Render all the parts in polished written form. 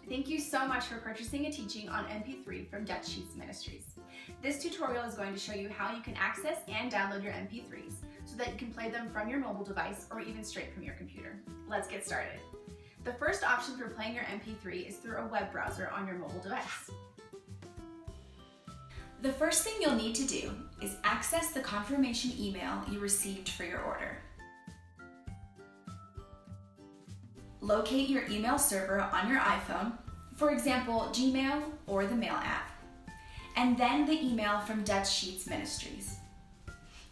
Thank you so much for purchasing a teaching on MP3 from Dutch Sheets Ministries. This tutorial is going to show you how you can access and download your MP3s so that you can play them from your mobile device or even straight from your computer. Let's get started. The first option for playing your MP3 is through a web browser on your mobile device. The first thing you'll need to do is access the confirmation email you received for your order. Locate your email server on your iPhone, for example, Gmail or the Mail app, and then the email from Dutch Sheets Ministries.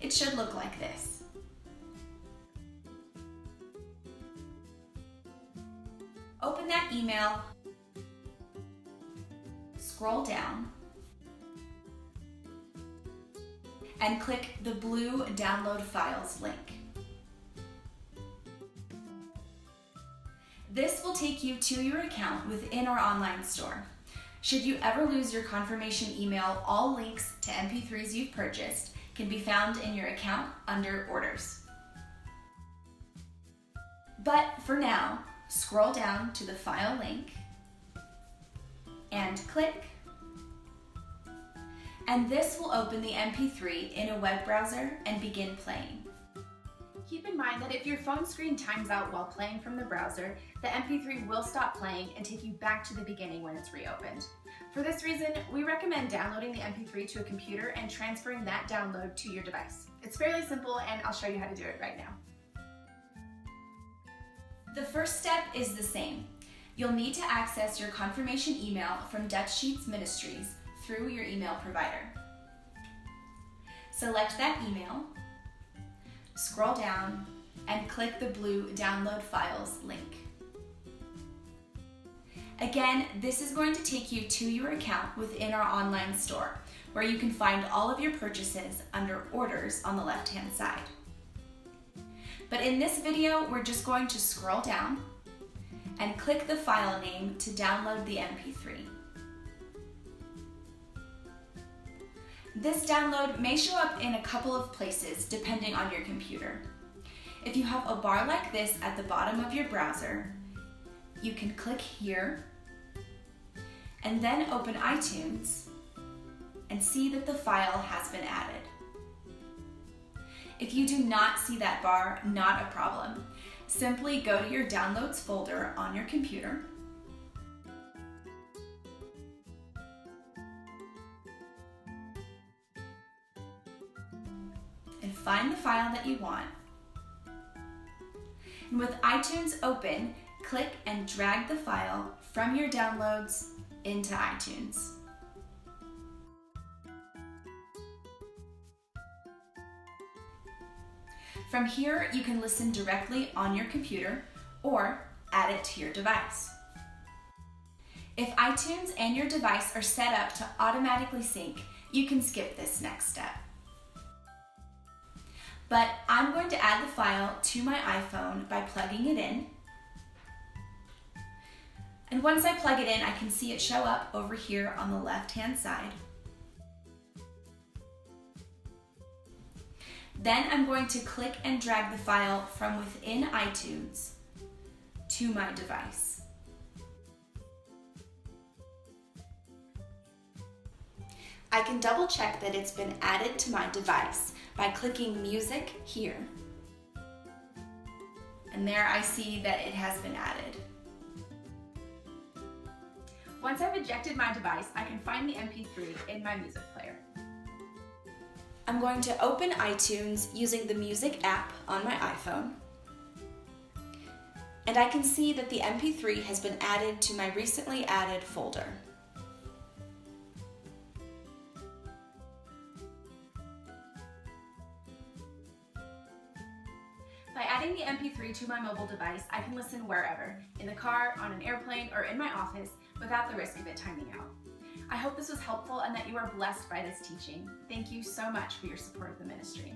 It should look like this. Open that email, scroll down, and click the blue Download Files link. This will take you to your account within our online store. Should you ever lose your confirmation email, all links to MP3s you've purchased can be found in your account under Orders. But for now, scroll down to the file link and click, and this will open the MP3 in a web browser and begin playing. Keep in mind that if your phone screen times out while playing from the browser, the MP3 will stop playing and take you back to the beginning when it's reopened. For this reason, we recommend downloading the MP3 to a computer and transferring that download to your device. It's fairly simple, and I'll show you how to do it right now. The first step is the same. You'll need to access your confirmation email from Dutch Sheets Ministries through your email provider. Select that email, scroll down, and click the blue Download Files link. Again, this is going to take you to your account within our online store, where you can find all of your purchases under Orders on the left-hand side. But in this video, we're just going to scroll down and click the file name to download the MP3. This download may show up in a couple of places depending on your computer. If you have a bar like this at the bottom of your browser, you can click here and then open iTunes and see that the file has been added. If you do not see that bar, not a problem. Simply go to your Downloads folder on your computer, and find the file that you want. And with iTunes open, click and drag the file from your downloads into iTunes. From here, you can listen directly on your computer or add it to your device. If iTunes and your device are set up to automatically sync, you can skip this next step. But I'm going to add the file to my iPhone by plugging it in. And once I plug it in, I can see it show up over here on the left-hand side. Then I'm going to click and drag the file from within iTunes to my device. I can double check that it's been added to my device by clicking Music here. And there I see that it has been added. Once I've ejected my device, I can find the MP3 in my music player. I'm going to open iTunes using the Music app on my iPhone. And I can see that the MP3 has been added to my recently added folder. By adding the MP3 to my mobile device, I can listen wherever, in the car, on an airplane, or in my office, without the risk of it timing out. I hope this was helpful and that you are blessed by this teaching. Thank you so much for your support of the ministry.